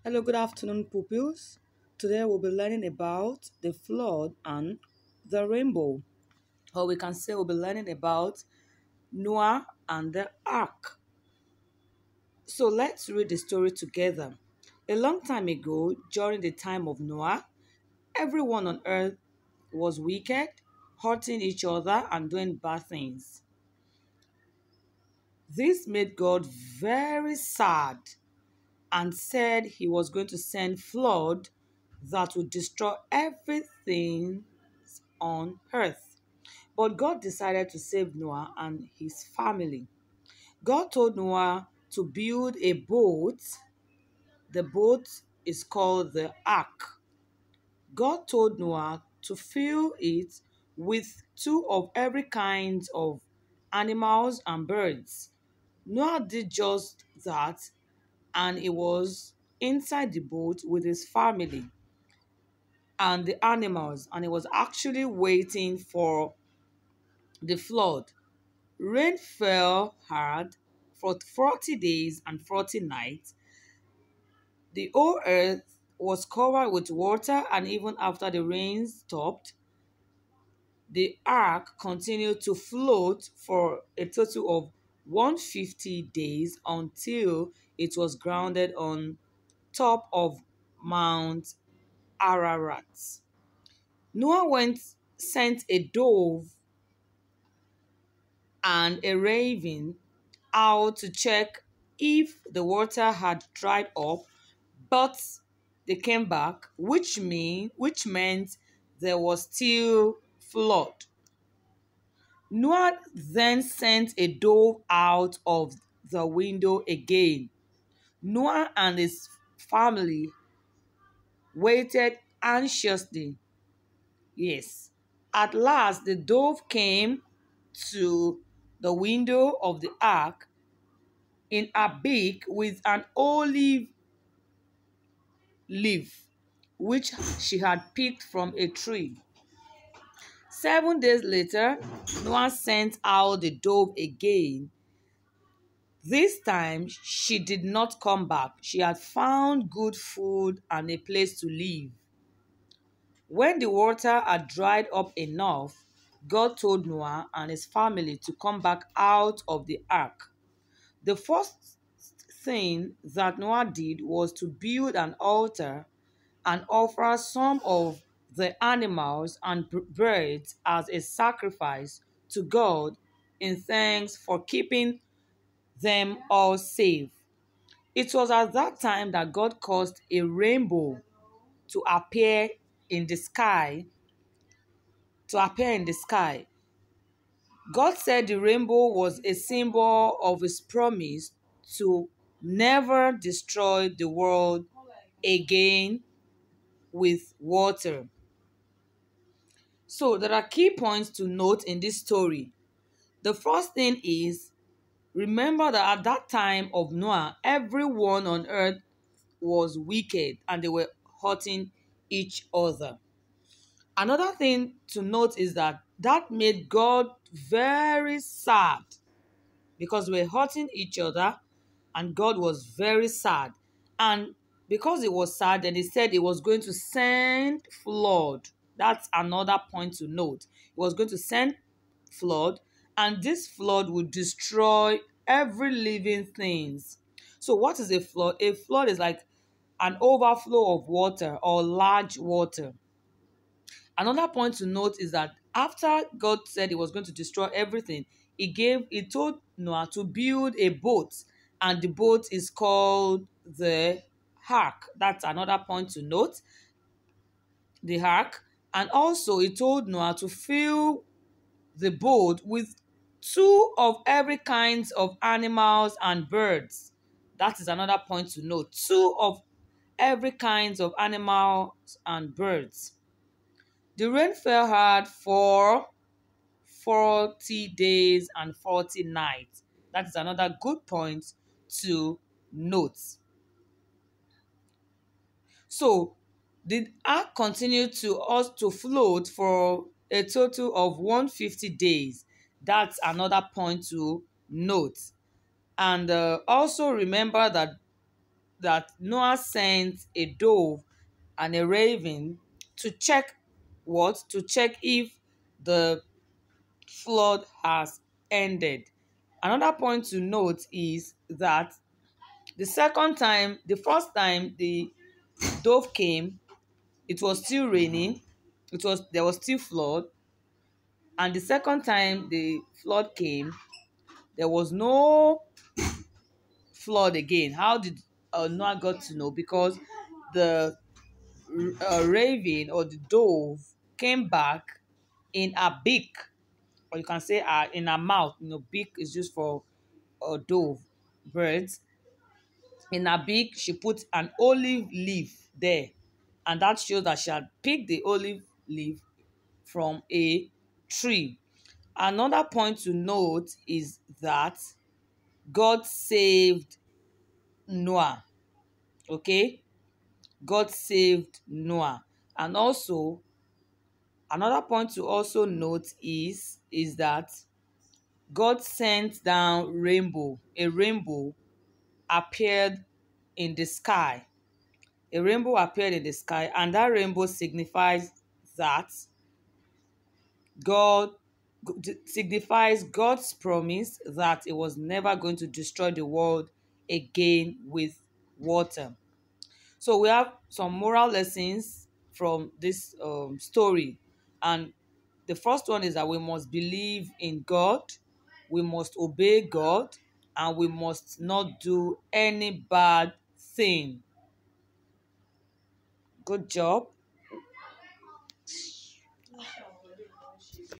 Hello, good afternoon, pupils. Today we'll be learning about the flood and the rainbow. Or we can say we'll be learning about Noah and the ark. So let's read the story together. A long time ago, during the time of Noah, everyone on earth was wicked, hurting each other, and doing bad things. This made God very sad and said he was going to send flood that would destroy everything on earth. But God decided to save Noah and his family. God told Noah to build a boat. The boat is called the ark. God told Noah to fill it with two of every kind of animals and birds. Noah did just that, and he was inside the boat with his family and the animals, and he was actually waiting for the flood. Rain fell hard for 40 days and 40 nights. The whole earth was covered with water, and even after the rain stopped, the ark continued to float for a total of 150 days until it was grounded on top of Mount Ararat. Noah sent a dove and a raven out to check if the water had dried up, but they came back, which meant there was still flood. Noah then sent a dove out of the window again. Noah and his family waited anxiously. Yes. At last, the dove came to the window of the ark in a beak with an olive leaf, which she had picked from a tree. 7 days later, Noah sent out the dove again. This time, she did not come back. She had found good food and a place to live. When the water had dried up enough, God told Noah and his family to come back out of the ark. The first thing that Noah did was to build an altar and offer some of the animals and birds as a sacrifice to God in thanks for keeping them all safe. It was at that time that God caused a rainbow to appear in the sky, God said the rainbow was a symbol of his promise to never destroy the world again with water. So there are key points to note in this story. The first thing is, remember that at that time of Noah, everyone on earth was wicked and they were hurting each other. Another thing to note is that made God very sad because we're hurting each other and God was very sad. And because he was sad, then he said he was going to send flood. That's another point to note. He was going to send flood, and this flood would destroy every living things. So what is a flood? A flood is like an overflow of water or large water. Another point to note is that after God said he was going to destroy everything, he told Noah to build a boat, and the boat is called the ark. That's another point to note, the ark. And also he told Noah to fill the boat with two of every kinds of animals and birds. That is another point to note. Two of every kinds of animals and birds. The rain fell hard for 40 days and 40 nights. That is another good point to note. So the ark continued to float for a total of 150 days. That's another point to note. And also remember that that Noah sent a dove and a raven to check what? To check if the flood has ended. Another point to note is that the first time the dove came, it was still raining. There was still flood, and the second time the flood came, there was no flood again. How did Noah got to know? Because the raven or the dove came back in a beak, or you can say in a mouth. Beak is used for dove birds. In her beak, she put an olive leaf there, and that shows that she had picked the olive leaf from a tree. Another point to note is that God saved Noah. Okay? God saved Noah. And also, another point to also note is that God sent down rainbow. A rainbow appeared in the sky. A rainbow appeared in the sky, and that rainbow that God signifies God's promise that it was never going to destroy the world again with water. So we have some moral lessons from this story. And the first one is that we must believe in God, we must obey God, and we must not do any bad thing. Good job.